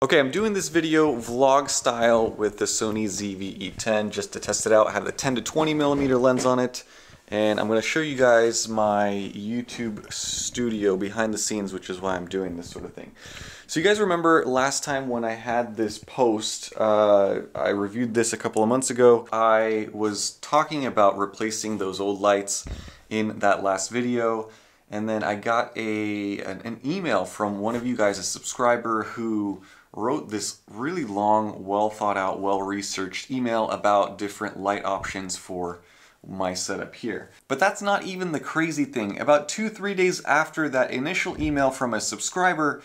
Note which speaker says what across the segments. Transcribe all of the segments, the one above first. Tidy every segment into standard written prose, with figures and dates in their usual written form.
Speaker 1: Okay, I'm doing this video vlog style with the Sony ZV-E10 just to test it out. I have the 10 to 20 millimeter lens on it, and I'm going to show you guys my YouTube studio behind the scenes, which is why I'm doing this sort of thing. So you guys remember last time when I had this post, I reviewed this a couple of months ago. I was talking about replacing those old lights in that last video. And then I got an email from one of you guys, a subscriber, who wrote this really long, well thought out, well researched email about different light options for my setup here. But that's not even the crazy thing. About 2-3 days after that initial email from a subscriber,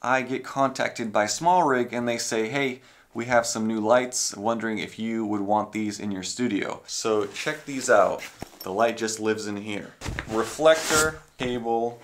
Speaker 1: I get contacted by SmallRig and they say, hey, we have some new lights, wondering if you would want these in your studio. So check these out. The light just lives in here. Reflector, cable,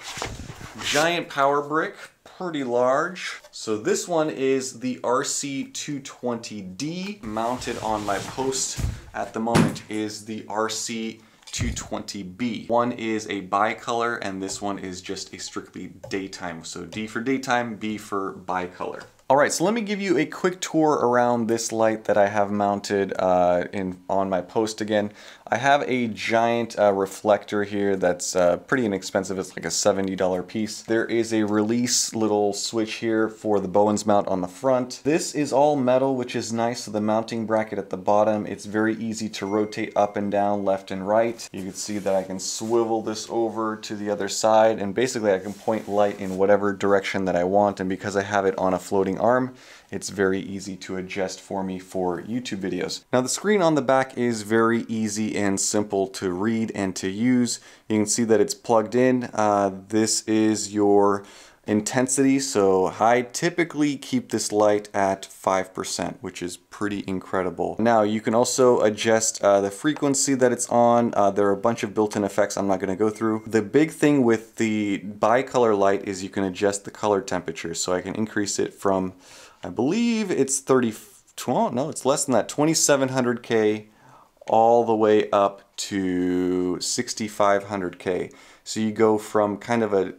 Speaker 1: giant power brick, pretty large. So this one is the RC220D. Mounted on my post at the moment is the RC220B. One is a bicolor and this one is just a strictly daytime. So D for daytime, B for bicolor. Alright, so let me give you a quick tour around this light that I have mounted on my post again. I have a giant reflector here that's pretty inexpensive. It's like a $70 piece. There is a release little switch here for the Bowens mount on the front. This is all metal, which is nice. So the mounting bracket at the bottom, it's very easy to rotate up and down, left and right. You can see that I can swivel this over to the other side, and basically I can point light in whatever direction that I want, and because I have it on a floating arm, it's very easy to adjust for me for YouTube videos. Now the screen on the back is very easy and simple to read and to use. You can see that it's plugged in. This is your intensity, so I typically keep this light at 5%, which is pretty incredible. Now you can also adjust the frequency that it's on. There are a bunch of built-in effects I'm not going to go through. The big thing with the bicolor light is you can adjust the color temperature, so I can increase it from, I believe it's it's less than that, 2700K all the way up to 6500K. So you go from kind of a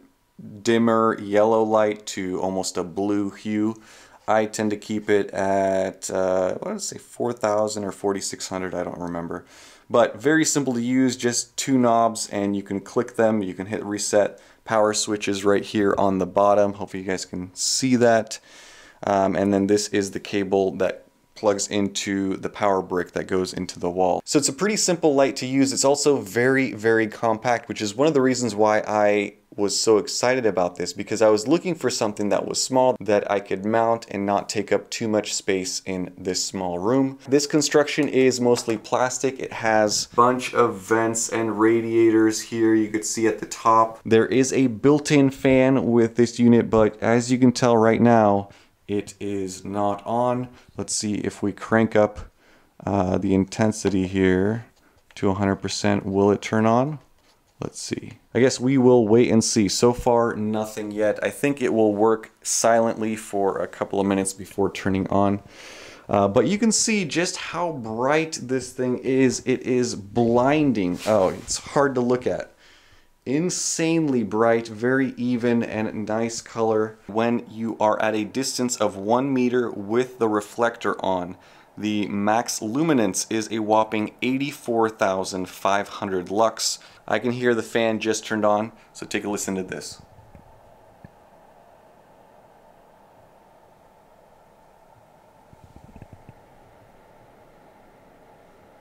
Speaker 1: dimmer yellow light to almost a blue hue. I tend to keep it at, what did I say, 4000 or 4600, I don't remember. But very simple to use, just two knobs and you can click them, you can hit reset. Power switches right here on the bottom. Hopefully you guys can see that. And then this is the cable that plugs into the power brick that goes into the wall. So it's a pretty simple light to use. It's also very, very compact, which is one of the reasons why I was so excited about this, because I was looking for something that was small that I could mount and not take up too much space in this small room. This construction is mostly plastic. It has a bunch of vents and radiators here you could see at the top. There is a built-in fan with this unit, but as you can tell right now, it is not on. Let's see if we crank up the intensity here to 100%. Will it turn on? Let's see. I guess we will wait and see. So far, nothing yet. I think it will work silently for a couple of minutes before turning on. But you can see just how bright this thing is. It is blinding. Oh, it's hard to look at. Insanely bright, very even and nice color. When you are at a distance of 1 meter with the reflector on, the max luminance is a whopping 84,500 lux. I can hear the fan just turned on, so take a listen to this.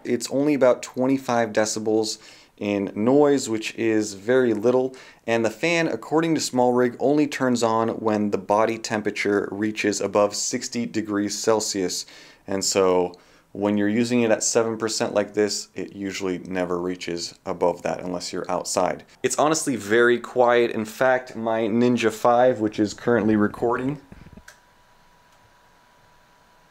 Speaker 1: It's only about 25 decibels in noise, which is very little, and the fan, according to SmallRig, only turns on when the body temperature reaches above 60 degrees Celsius. And so when you're using it at 7% like this, it usually never reaches above that unless you're outside. It's honestly very quiet. In fact, my Ninja 5, which is currently recording,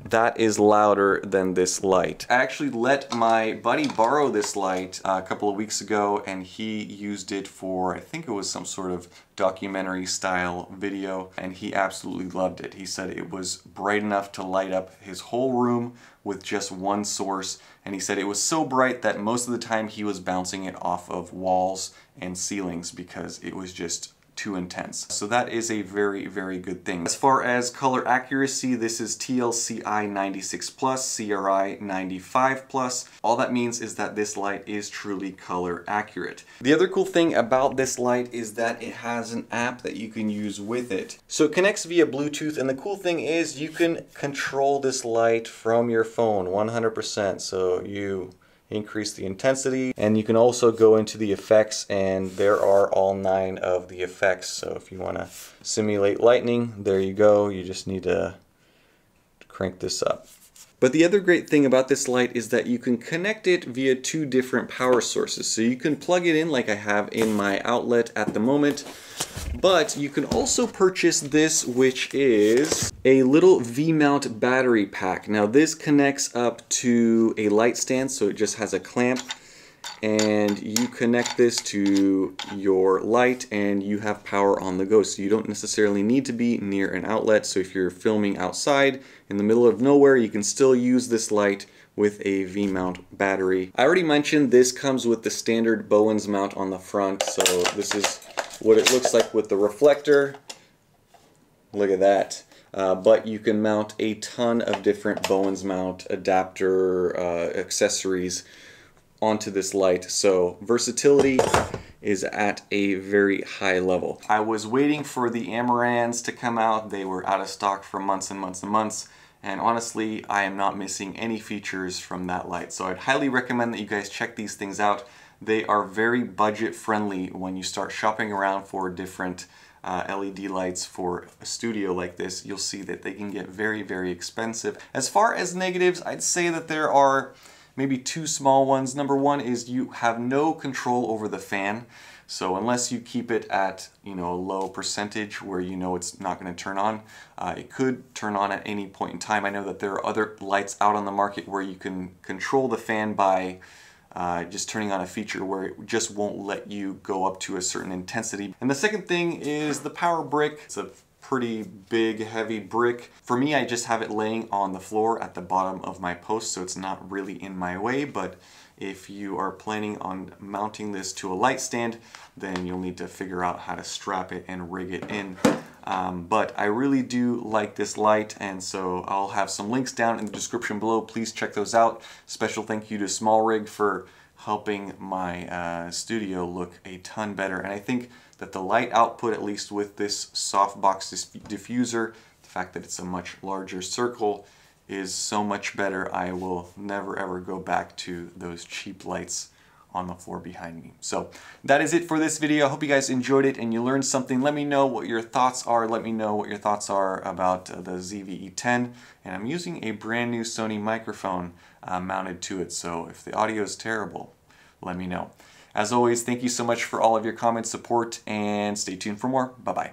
Speaker 1: that is louder than this light. I actually let my buddy borrow this light a couple of weeks ago, and he used it for, I think it was some sort of documentary style video, and he absolutely loved it. He said it was bright enough to light up his whole room with just one source, and he said it was so bright that most of the time he was bouncing it off of walls and ceilings because it was just too intense. So that is a very, very good thing. As far as color accuracy, this is TLCI 96 plus, CRI 95 plus. All that means is that this light is truly color accurate. The other cool thing about this light is that it has an app that you can use with it. So it connects via Bluetooth, and the cool thing is you can control this light from your phone 100%. So you increase the intensity, and you can also go into the effects, and there are all 9 of the effects. So if you want to simulate lightning, there you go. You just need to crank this up. But the other great thing about this light is that you can connect it via 2 different power sources. So you can plug it in like I have in my outlet at the moment, but you can also purchase this, which is a little V-mount battery pack. Now this connects up to a light stand, so it just has a clamp, and you connect this to your light and you have power on the go. So you don't necessarily need to be near an outlet. So if you're filming outside in the middle of nowhere, you can still use this light with a V-mount battery. I already mentioned this comes with the standard Bowens mount on the front. So this is what it looks like with the reflector. Look at that. But you can mount a ton of different Bowens mount adapter accessories onto this light, so versatility is at a very high level. I was waiting for the Amarans to come out. They were out of stock for months and months and months, and honestly I am not missing any features from that light. So I'd highly recommend that you guys check these things out. They are very budget friendly when you start shopping around for different LED lights for a studio like this. You'll see that they can get very, very expensive. As far as negatives, I'd say that there are maybe 2 small ones. Number one is you have no control over the fan. So unless you keep it at, you know, a low percentage where you know it's not going to turn on, it could turn on at any point in time. I know that there are other lights out on the market where you can control the fan by just turning on a feature where it just won't let you go up to a certain intensity. And the second thing is the power brick. It's a pretty big, heavy brick. For me, I just have it laying on the floor at the bottom of my post, so it's not really in my way. But if you are planning on mounting this to a light stand, then you'll need to figure out how to strap it and rig it in. But I really do like this light, and so I'll have some links down in the description below. Please check those out. Special thank you to SmallRig for helping my studio look a ton better. And I think that the light output, at least with this softbox diffuser, the fact that it's a much larger circle, is so much better. I will never ever go back to those cheap lights on the floor behind me. So that is it for this video. I hope you guys enjoyed it and you learned something. Let me know what your thoughts are. Let me know what your thoughts are about the ZV-E10. And I'm using a brand new Sony microphone mounted to it, so if the audio is terrible, let me know. As always, thank you so much for all of your comments, support, and stay tuned for more. Bye-bye.